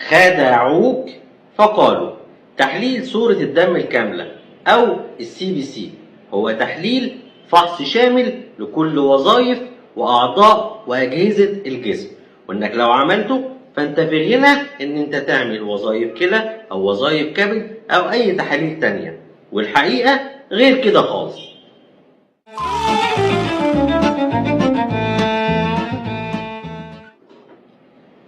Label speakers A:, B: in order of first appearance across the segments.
A: خدعوك فقالوا. تحليل صورة الدم الكاملة أو CBC هو تحليل فحص شامل لكل وظائف وأعضاء وأجهزة الجسم، وإنك لو عملته فأنت في غنى إن أنت تعمل وظائف كلى أو وظائف كبد أو أي تحاليل تانية، والحقيقة غير كده خالص.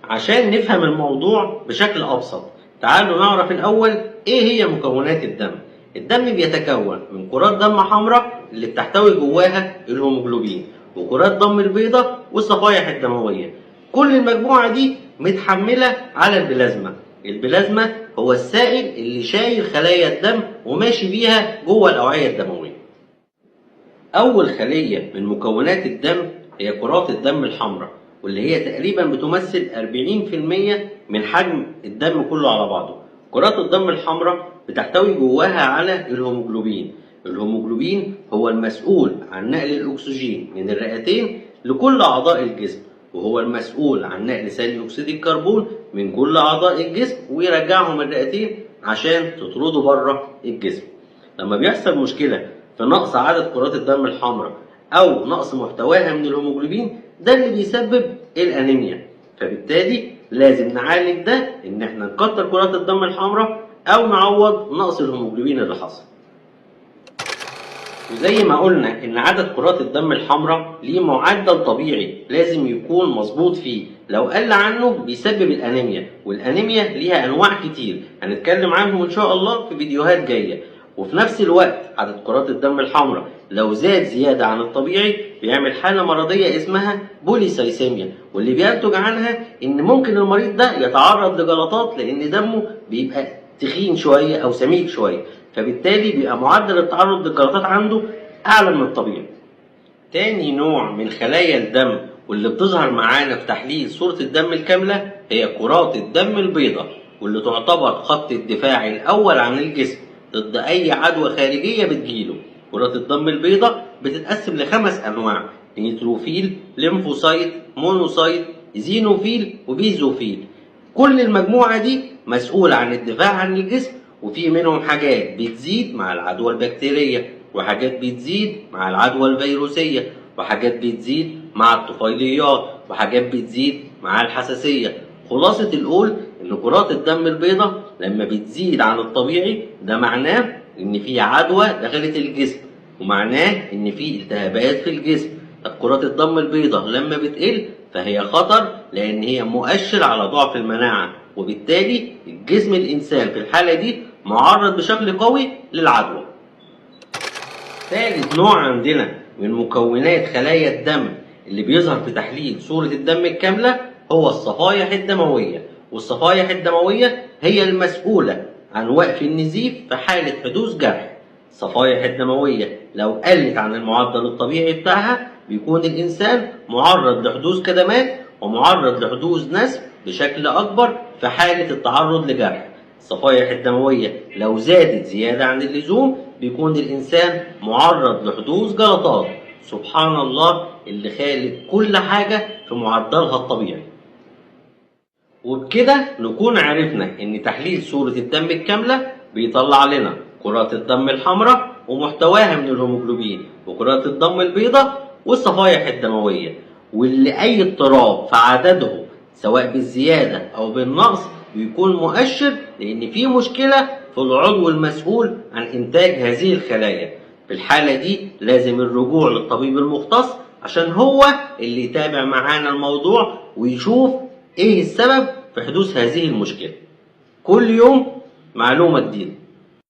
A: عشان نفهم الموضوع بشكل أبسط تعالوا نعرف الأول إيه هي مكونات الدم. الدم بيتكون من كرات دم حمراء اللي بتحتوي جواها الهيموجلوبين، وكرات دم البيضاء والصفائح الدموية. كل المجموعة دي متحملة على البلازما. البلازما هو السائل اللي شايل خلايا الدم وماشي بيها جوه الأوعية الدموية. أول خلية من مكونات الدم هي كرات الدم الحمراء، واللي هي تقريبا بتمثل 40% من حجم الدم كله على بعضه. كرات الدم الحمراء بتحتوي جواها على الهيموجلوبين. الهيموجلوبين هو المسؤول عن نقل الأكسجين من الرئتين لكل أعضاء الجسم، وهو المسؤول عن نقل ثاني أكسيد الكربون من كل أعضاء الجسم ويرجعهم الرئتين عشان تطرده بره الجسم. لما بيحصل مشكلة في نقص عدد كرات الدم الحمراء أو نقص محتواها من الهيموجلوبين، ده اللي بيسبب الأنيميا. فبالتالي لازم نعالج ده إن احنا نكتر كرات الدم الحمراء أو نعوض نقص الهيموجلوبين اللي حصل. وزي ما قلنا إن عدد كرات الدم الحمراء ليه معدل طبيعي لازم يكون مظبوط فيه، لو قل عنه بيسبب الأنيميا، والأنيميا ليها أنواع كتير هنتكلم عنهم إن شاء الله في فيديوهات جاية. وفي نفس الوقت عدد كرات الدم الحمراء لو زاد زيادة عن الطبيعي بيعمل حالة مرضية اسمها بوليسايسيميا، واللي بينتج عنها إن ممكن المريض ده يتعرض لجلطات لأن دمه بيبقى تخين شوية أو سميك شوية، فبالتالي بيبقى معدل التعرض للجلطات عنده أعلى من الطبيعي. تاني نوع من خلايا الدم واللي بتظهر معانا في تحليل صورة الدم الكاملة هي كرات الدم البيضاء، واللي تعتبر خط الدفاع الأول عن الجسم ضد أي عدوى خارجية بتجيله. كرات الدم البيضاء بتتقسم لخمس أنواع: نيتروفيل، ليمفوسايت، مونوسايت، زينوفيل، وبيزوفيل. كل المجموعة دي مسؤولة عن الدفاع عن الجسم، وفي منهم حاجات بتزيد مع العدوى البكتيرية، وحاجات بتزيد مع العدوى الفيروسية، وحاجات بتزيد مع الطفيليات، وحاجات بتزيد مع الحساسية. خلاصة القول إن كرات الدم البيضاء لما بتزيد عن الطبيعي ده معناه إن في عدوى دخلت الجسم، ومعناه إن في التهابات في الجسم. طب كرات الدم البيضاء لما بتقل فهي خطر، لأن هي مؤشر على ضعف المناعة، وبالتالي الجسم الإنسان في الحالة دي معرض بشكل قوي للعدوى. ثالث نوع عندنا من مكونات خلايا الدم اللي بيظهر في تحليل صورة الدم الكاملة هو الصفائح الدموية. والصفائح الدموية هي المسؤولة عن وقف النزيف في حالة حدوث جرح. الصفائح الدموية لو قلت عن المعدل الطبيعي بتاعها بيكون الإنسان معرض لحدوث كدمات ومعرض لحدوث نزف بشكل أكبر في حالة التعرض لجرح. الصفائح الدموية لو زادت زيادة عن اللزوم بيكون الإنسان معرض لحدوث جلطات. سبحان الله اللي خالق كل حاجة في معدلها الطبيعي. وبكده نكون عرفنا إن تحليل صورة الدم الكاملة بيطلع لنا كرات الدم الحمراء ومحتواها من الهيموجلوبين، وكرات الدم البيضاء والصفائح الدموية، واللي أي اضطراب في عددهم سواء بالزيادة أو بالنقص بيكون مؤشر لأن في مشكلة في العضو المسؤول عن إنتاج هذه الخلايا. في الحالة دي لازم الرجوع للطبيب المختص عشان هو اللي يتابع معانا الموضوع ويشوف إيه السبب في حدوث هذه المشكلة. كل يوم معلومة جديدة.